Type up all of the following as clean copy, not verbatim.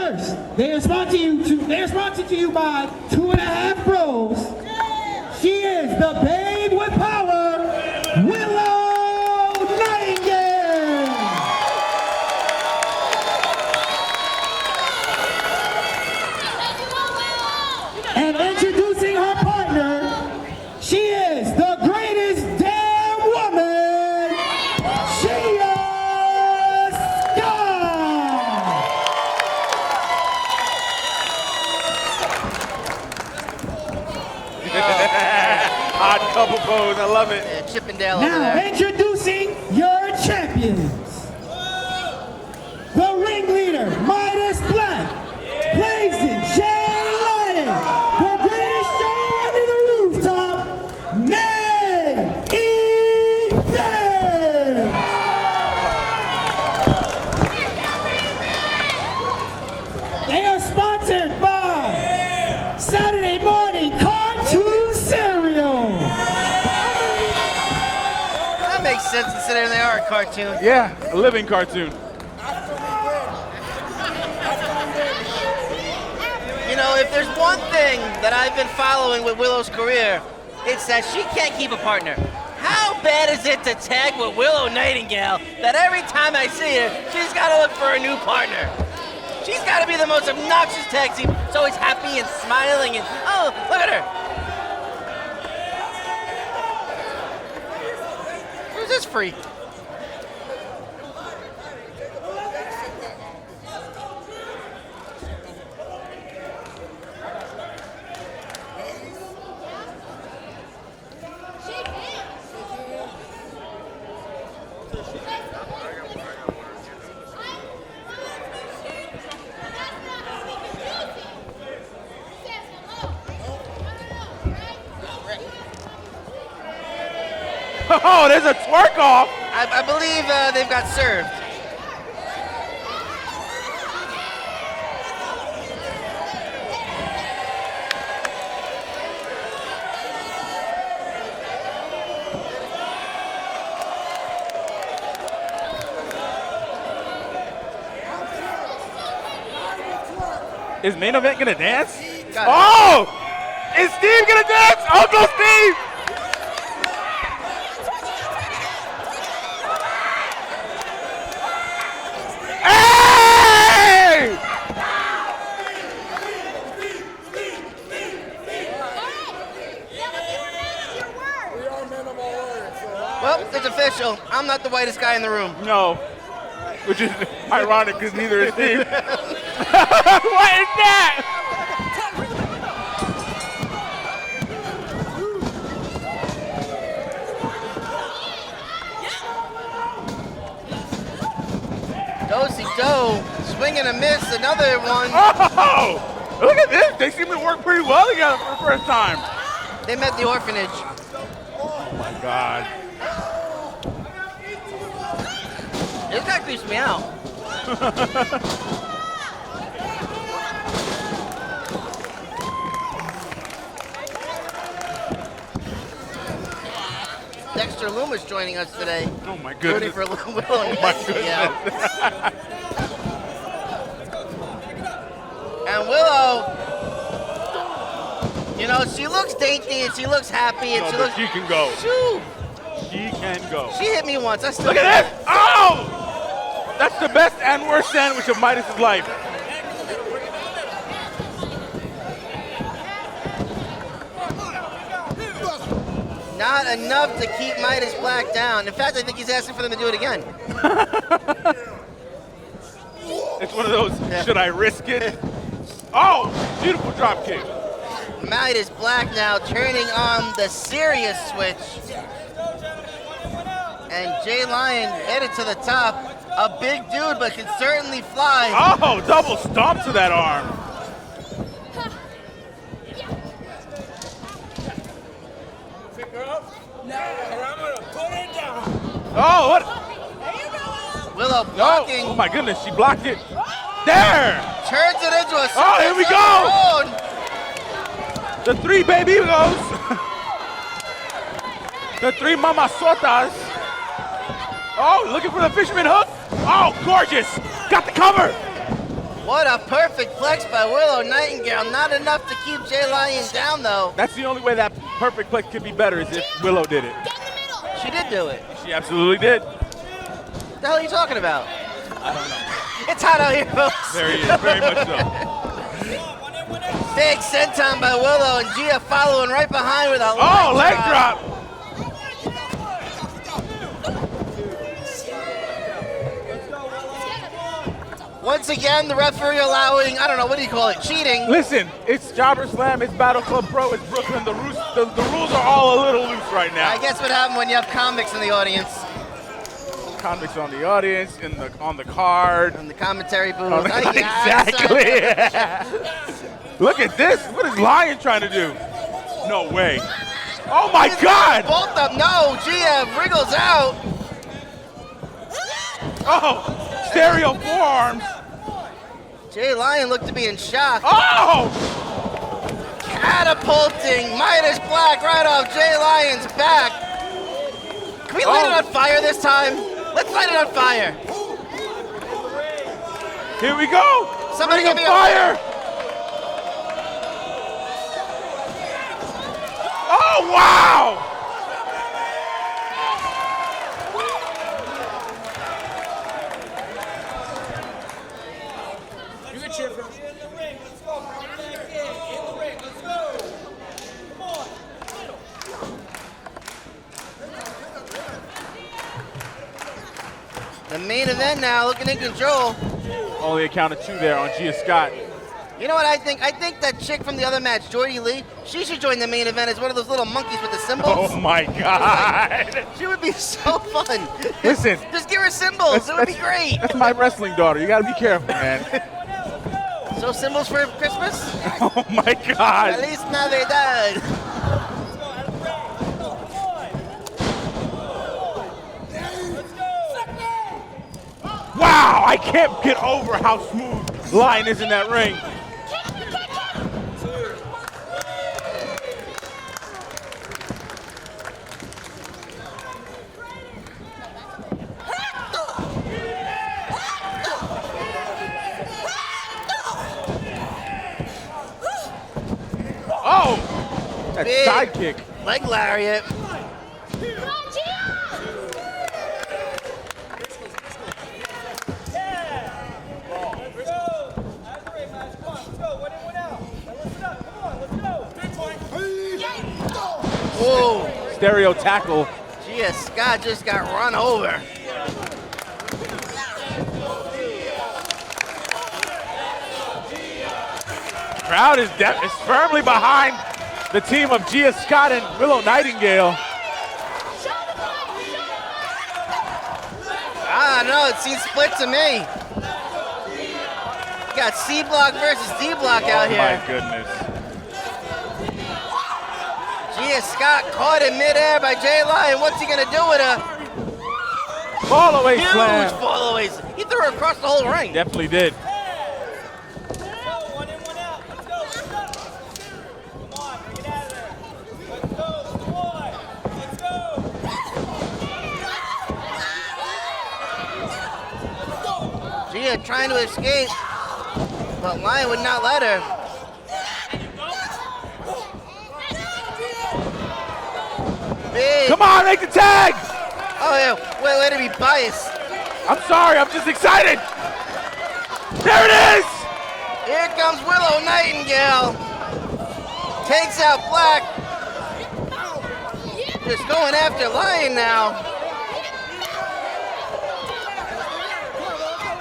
first, they are sponsored to you by 2.5 Bros. She is the babe with power, Willow Nightingale. And introducing her partner, she is the greatest damn woman, Gia Scott. Odd couple pose, I love it. Yeah, Chippendale over Now there. introducing your champions. The ringleader, Midas Black, blazing Gia the greatest show under the rooftop, Ned Eden. They are sponsored by Saturday Morning Cartoon Cereal. That makes sense considering they are a cartoon. Yeah, a living cartoon. You know, if there's one thing that I've been following with Willow's career, it's that she can't keep a partner. How bad is it to tag with Willow Nightingale that every time I see her, she's got to look for a new partner? She's got to be the most obnoxious tag team. She's always happy and smiling and, oh, look at her. Who's this freak? Oh, there's a twerk off. I believe they've got served. Is main event gonna dance? Got it. Oh! Is Steve gonna dance? Uncle Steve! Hey! Well, it's official. I'm not the whitest guy in the room. No. Which is ironic because neither is Steve. What is that? Do-si-do, swing and a miss, another one. Oh! Look at this. They seem to work pretty well together for the first time. They met the orphanage. Oh my God. This guy creeps me out. Dexter Loomis joining us today. Oh my Rooting goodness. for Willow Oh my Nightingale. goodness. And Willow, you know, she looks dainty and she looks happy and No, she but looks. she can go. Shoo. She can go. She hit me once. I still Look at this! Oh! That's the best and worst sandwich of Midas' life. Not enough to keep Midas Black down. In fact, I think he's asking for them to do it again. It's one of those, should I risk it? Oh, beautiful drop kick. Midas Black now turning on the serious switch. And Jay Lyon headed to the top. A big dude, but can certainly fly. Oh, double stomp to that arm. Oh, what? Willow No. blocking. Oh my goodness, she blocked it. There. Turns it into a Oh, here we suplex of her own. The three baby goes. The three mamasotas. Oh, looking for the fisherman hook. Oh, gorgeous. Got the cover. What a perfect flex by Willow Nightingale. Not enough to keep Jay Lyons down, though. That's the only way that perfect flex could be better is if Willow did it. She did do it. She absolutely did. What the hell are you talking about? I don't know. It's hot out here, folks. Very much so. Big senton by Willow and Gia following right behind with a leg drop. Once again, the referee allowing, I don't know, what do you call it, cheating. Listen, it's Jobber Slam, it's Battle Club Pro, it's Brooklyn. The rules are all a little loose right now. I guess what happened when you have convicts in the audience. Convicts on the audience, on the card. On the commentary booth. Exactly. Look at this. What is Lion trying to do? No way. Oh my God! Both of them. No, Gia wriggles out. Oh, stereo forearms. Jay Lion looked to be in shock. Oh! Catapulting Midas Black right off Jay Lion's back. Can we light it on fire this time? Let's light it on fire. Here we go. Somebody Ring give me of fire. Oh, wow! You can cheer for him. In the ring, let's go. Back in the ring, let's go. Come on. The main event now, looking in control. Only a count of 2 there on Gia Scott. You know what I think? I think that chick from the other match, Jordy Lee, she should join the main event as one of those little monkeys with the symbols. Oh my God! She would be so fun. Listen, just give her symbols. It would be great. That's my wrestling daughter. You got to be careful, man. So symbols for Christmas? Oh my God! Feliz Navidad. Wow! I can't get over how smooth Lion is in that ring. Oh! That Big sidekick. Leg lariat. Whoa. Stereo tackle. Gia Scott just got run over. Crowd is firmly behind the team of Gia Scott and Willow Nightingale. I don't know, it seems split to me. You got C block versus D block out here. Oh my goodness. Gia Scott caught in midair by Jay Lion. What's he gonna do with her? Fall away Huge slam. fall aways. He threw her across the whole ring. Definitely did. One in, one out. Let's go, let's go. Come on, bring it out of there. Let's go, boy. Let's go. Gia trying to escape, but Lion would not let her. Big. Come on, make the tag! Oh yeah, way to be biased. I'm sorry, I'm just excited. There it is! Here comes Willow Nightingale. Takes out Black. Just going after Lion now.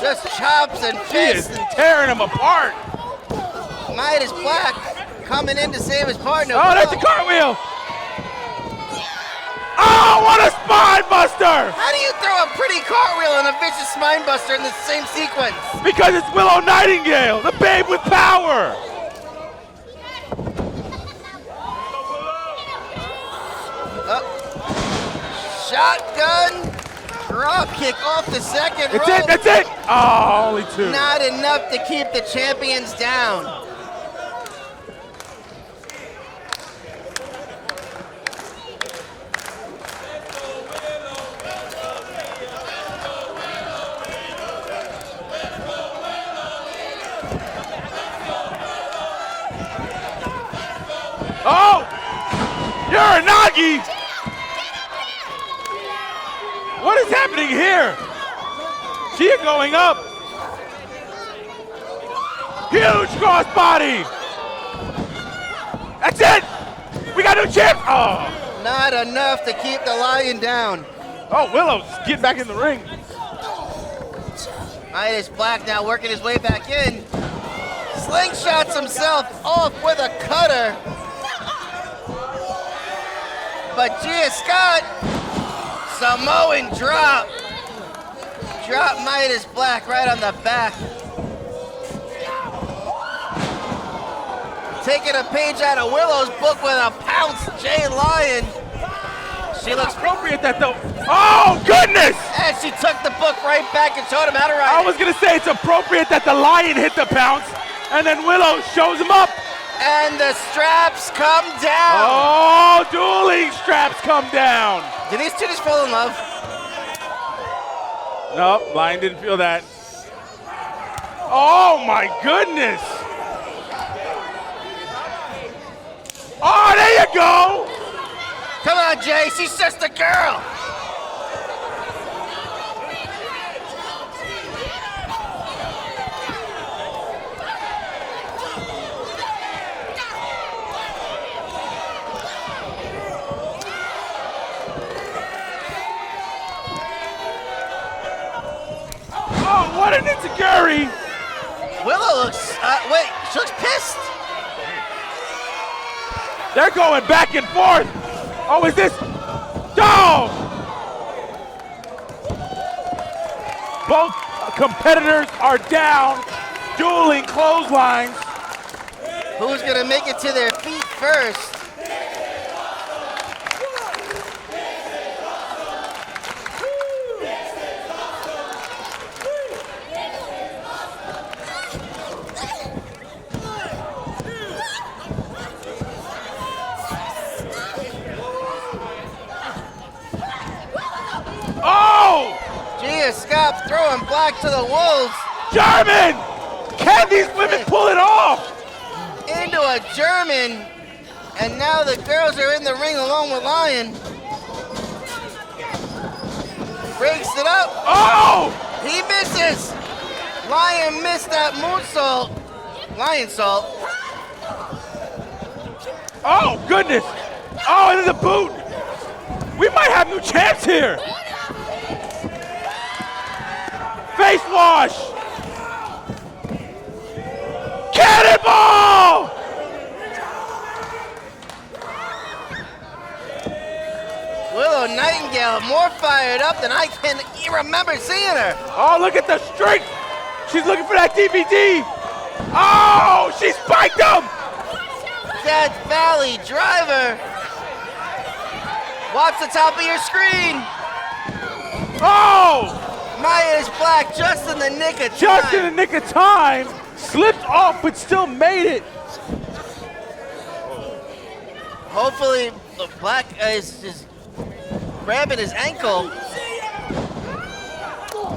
Just chops and She is fists. tearing him apart. Midas Black coming in to save his partner. Oh, that's a cartwheel. Oh, what a spine buster! How do you throw a pretty cartwheel and a vicious spine buster in the same sequence? Because it's Willow Nightingale, the babe with power. Shotgun drop kick off the second rope. That's it. Oh, only 2. Not enough to keep the champions down. Uranagi! What is happening here? Gia going up. Huge crossbody. That's it. We got new champ. Oh. Not enough to keep the Lion down. Oh, Willow's getting back in the ring. Midas Black now working his way back in. Slingshots himself off with a cutter. But Gia Scott, Samoan drop. Drop Midas Black right on the back. Taking a page out of Willow's book with a pounce Jay Lion. She looks Appropriate that though. Oh, goodness! and she took the book right back and showed him how to write I it. was going to say it's appropriate that the Lion hit the pounce, and then Willow shows him up. And the straps come down. Oh, dueling straps come down. Did these two just fall in love? Nope, Lion didn't feel that. Oh, my goodness. Oh, there you go. Come on, Jay, she's just a girl. Oh, what an enziguri. Willow looks, wait, she looks pissed. They're going back and forth. Oh, is this? Oh! Both competitors are down, dueling clotheslines. Who's gonna make it to their feet first? Oh! Gia Scott throwing Black to the wolves. German! Can these women pull it off? Into a German, and now the girls are in the ring along with Lion. Breaks it up. Oh! He misses. Lion missed that moonsault. Lion salt. Oh, goodness. Oh, and there's a boot. We might have new champs here. Face wash. Cannonball! Willow Nightingale more fired up than I can remember seeing her. Oh, look at the strength. She's looking for that DVD. Oh, she spiked him. Death Valley driver. Watch the top of your screen. Oh, Midas Black just in the nick of time. just in the nick of time. Slipped off, but still made it. Hopefully, Black is just grabbing his ankle.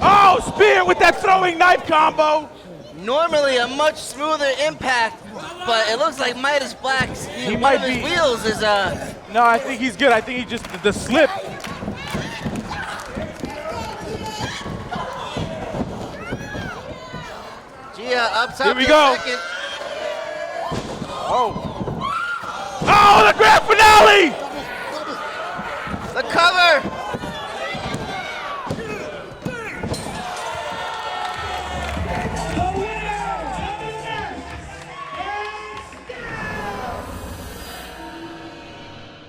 Oh, spear with that throwing knife combo. Normally a much smoother impact, but it looks like Midas Black's one might of his be- wheels is No, I think he's good. I think he just, the slip. Gia up top. Here we to go. second. Oh. Oh, the grand finale. The cover.